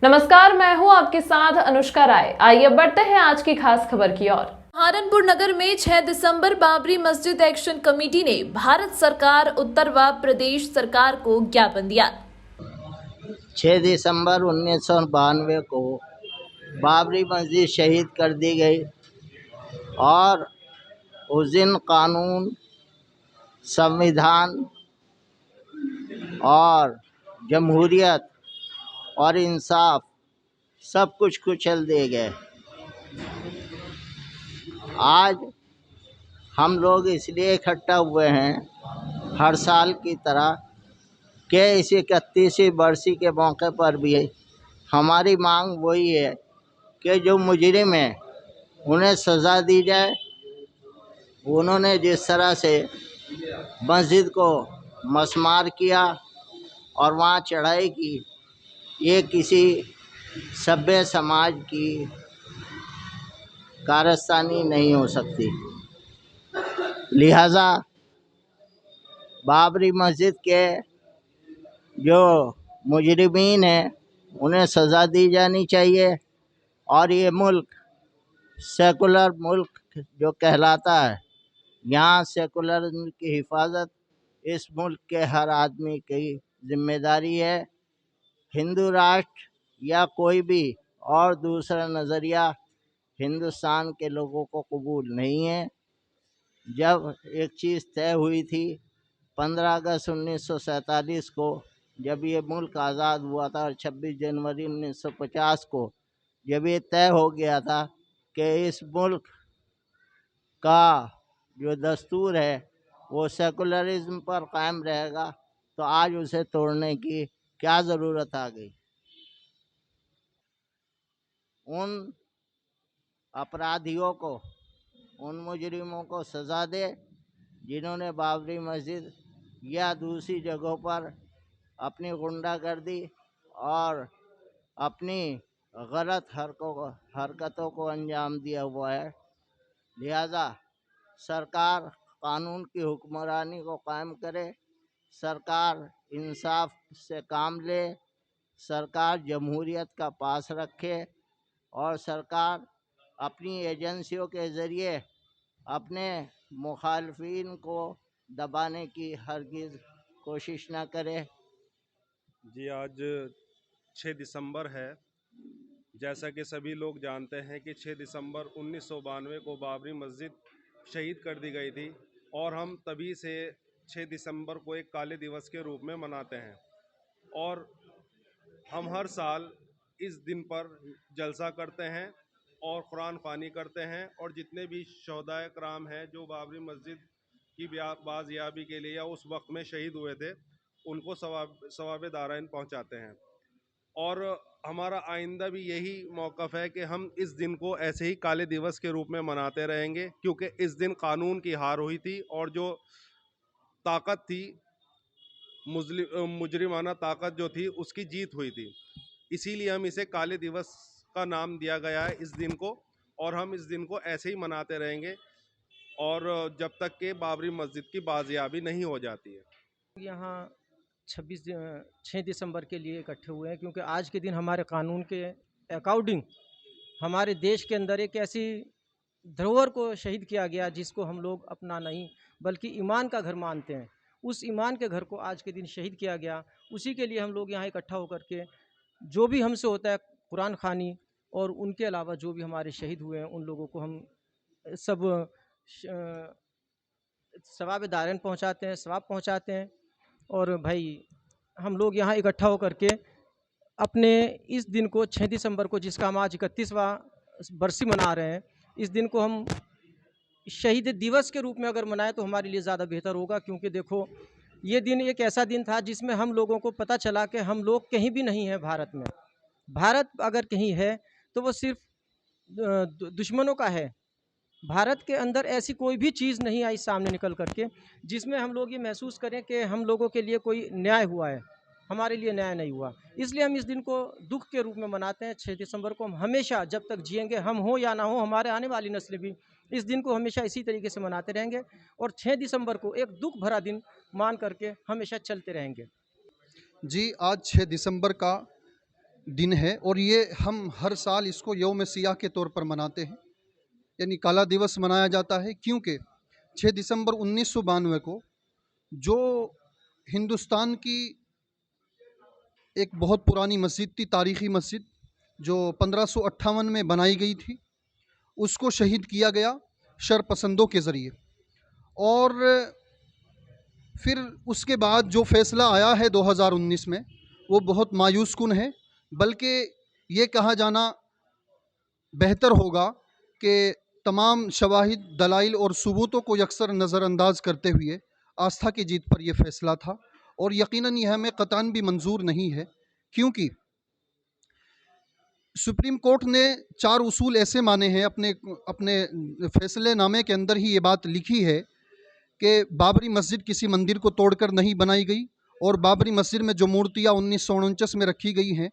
नमस्कार, मैं हूं आपके साथ अनुष्का राय। आइए बढ़ते हैं आज की खास खबर की ओर। सहारनपुर नगर में 6 दिसंबर बाबरी मस्जिद एक्शन कमेटी ने भारत सरकार, उत्तर व प्रदेश सरकार को ज्ञापन दिया। 6 दिसंबर 1992 को बाबरी मस्जिद शहीद कर दी गई और उस दिन कानून, संविधान और जमहूरियत और इंसाफ सब कुछ कुचल दिए गए। आज हम लोग इसलिए इकट्ठा हुए हैं हर साल की तरह कि इस 31वीं बरसी के मौके पर भी हमारी मांग वही है कि जो मुजरिम हैं उन्हें सज़ा दी जाए। उन्होंने जिस तरह से मस्जिद को मसमार किया और वहाँ चढ़ाई की, ये किसी सभ्य समाज की कारस्तानी नहीं हो सकती। लिहाजा बाबरी मस्जिद के जो मुजरिमीन हैं उन्हें सज़ा दी जानी चाहिए और ये मुल्क सेकुलर मुल्क जो कहलाता है, यहाँ सेकुलरिज्म की हिफाजत इस मुल्क के हर आदमी की जिम्मेदारी है। हिंदू राष्ट्र या कोई भी और दूसरा नज़रिया हिंदुस्तान के लोगों को कबूल नहीं है। जब एक चीज़ तय हुई थी 15 अगस्त 1947 को, जब ये मुल्क आज़ाद हुआ था, और 26 जनवरी 1950 को जब ये तय हो गया था कि इस मुल्क का जो दस्तूर है वो सेकुलरिज्म पर कायम रहेगा, तो आज उसे तोड़ने की क्या ज़रूरत आ गई। उन अपराधियों को, उन मुजरिमों को सज़ा दे जिन्होंने बाबरी मस्जिद या दूसरी जगहों पर अपनी गुंडागर्दी और अपनी गलत हरकतों को अंजाम दिया हुआ है। लिहाजा सरकार कानून की हुक्मरानी को कायम करे, सरकार इंसाफ से काम ले, सरकार जमहूरियत का पास रखे और सरकार अपनी एजेंसियों के ज़रिए अपने मुखालफिन को दबाने की हरगिज़ कोशिश ना करे। जी, आज 6 दिसंबर है। जैसा कि सभी लोग जानते हैं कि 6 दिसंबर 1992 को बाबरी मस्जिद शहीद कर दी गई थी और हम तभी से 6 दिसंबर को एक काले दिवस के रूप में मनाते हैं और हम हर साल इस दिन पर जलसा करते हैं और कुरान ख़वानी करते हैं और जितने भी शहदाए कराम हैं जो बाबरी मस्जिद की बाज़याबी के लिए या उस वक्त में शहीद हुए थे, उनको सवाब दारैन पहुंचाते हैं। और हमारा आइंदा भी यही मौक़िफ़ है कि हम इस दिन को ऐसे ही काले दिवस के रूप में मनाते रहेंगे, क्योंकि इस दिन कानून की हार हुई थी और जो ताकत थी, मुजरिमाना ताकत जो थी, उसकी जीत हुई थी। इसीलिए हम इसे काले दिवस का नाम दिया गया है इस दिन को, और हम इस दिन को ऐसे ही मनाते रहेंगे और जब तक कि बाबरी मस्जिद की बाज़याबी नहीं हो जाती है। यहाँ 6 दिसंबर के लिए इकट्ठे हुए हैं क्योंकि आज के दिन हमारे कानून के अकॉर्डिंग हमारे देश के अंदर एक ऐसी धरोहर को शहीद किया गया जिसको हम लोग अपना नहीं बल्कि ईमान का घर मानते हैं। उस ईमान के घर को आज के दिन शहीद किया गया। उसी के लिए हम लोग यहाँ इकट्ठा होकर के जो भी हमसे होता है कुरान खानी और उनके अलावा जो भी हमारे शहीद हुए हैं उन लोगों को हम सब सवाब दारैन पहुँचाते हैं, सवाब पहुँचाते हैं। और भाई हम लोग यहाँ इकट्ठा होकर के अपने इस दिन को 6 दिसंबर को, जिसका हम आज 31वां बरसी मना रहे हैं, इस दिन को हम शहीद दिवस के रूप में अगर मनाएं तो हमारे लिए ज़्यादा बेहतर होगा। क्योंकि देखो, ये दिन एक ऐसा दिन था जिसमें हम लोगों को पता चला कि हम लोग कहीं भी नहीं हैं भारत में। भारत अगर कहीं है तो वो सिर्फ दुश्मनों का है। भारत के अंदर ऐसी कोई भी चीज़ नहीं आई सामने निकल करके जिसमें हम लोग ये महसूस करें कि हम लोगों के लिए कोई न्याय हुआ है। हमारे लिए न्याय नहीं हुआ, इसलिए हम इस दिन को दुख के रूप में मनाते हैं। 6 दिसंबर को हम हमेशा, जब तक जिएंगे, हम हो या ना हो, हमारे आने वाली नस्लें भी इस दिन को हमेशा इसी तरीके से मनाते रहेंगे और 6 दिसंबर को एक दुख भरा दिन मान करके हमेशा चलते रहेंगे। जी, आज 6 दिसंबर का दिन है और ये हम हर साल इसको यौम सियाह के तौर पर मनाते हैं, यानी काला दिवस मनाया जाता है, क्योंकि 6 दिसंबर 1992 को जो हिंदुस्तान की एक बहुत पुरानी मस्जिद थी, तारीख़ी मस्जिद, जो 1558 में बनाई गई थी, उसको शहीद किया गया शरपसंदों के ज़रिए। और फिर उसके बाद जो फ़ैसला आया है 2019 में, वो बहुत मायूस कुन है। बल्कि ये कहा जाना बेहतर होगा कि तमाम शवाहिद, दलाइल और सबूतों को यकसर नज़रअंदाज करते हुए आस्था की जीत पर यह फ़ैसला था। और यकीनन यह हमें क़तअन भी मंजूर नहीं है, क्योंकि सुप्रीम कोर्ट ने 4 उसूल ऐसे माने हैं, अपने फ़ैसले नामे के अंदर ही ये बात लिखी है कि बाबरी मस्जिद किसी मंदिर को तोड़कर नहीं बनाई गई, और बाबरी मस्जिद में जो मूर्तियाँ 1949 में रखी गई हैं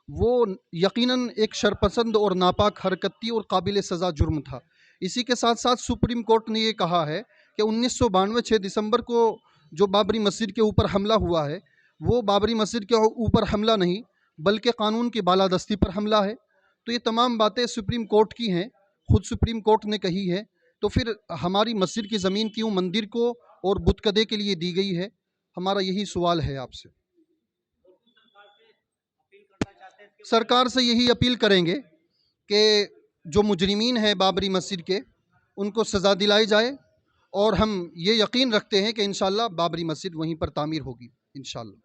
वो यकीनन एक शरपसंद और नापाक हरकत थी और काबिल सज़ा जुर्म था। इसी के साथ साथ सुप्रीम कोर्ट ने ये कहा है कि 1992 6 दिसंबर को जो बाबरी मस्जिद के ऊपर हमला हुआ है, वो बाबरी मस्जिद के ऊपर हमला नहीं बल्कि कानून की बालादस्ती पर हमला है। तो ये तमाम बातें सुप्रीम कोर्ट की हैं, खुद सुप्रीम कोर्ट ने कही है। तो फिर हमारी मस्जिद की ज़मीन क्यों मंदिर को और बुतकदे के लिए दी गई है? हमारा यही सवाल है आपसे। सरकार से यही अपील करेंगे कि जो मुजरिमीन हैं बाबरी मस्जिद के, उनको सज़ा दिलाई जाए, और हम ये यकीन रखते हैं कि इंशाअल्लाह बाबरी मस्जिद वहीं पर तामीर होगी इंशाअल्लाह।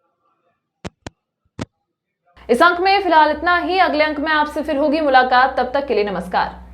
इस अंक में फिलहाल इतना ही। अगले अंक में आपसे फिर होगी मुलाकात। तब तक के लिए नमस्कार।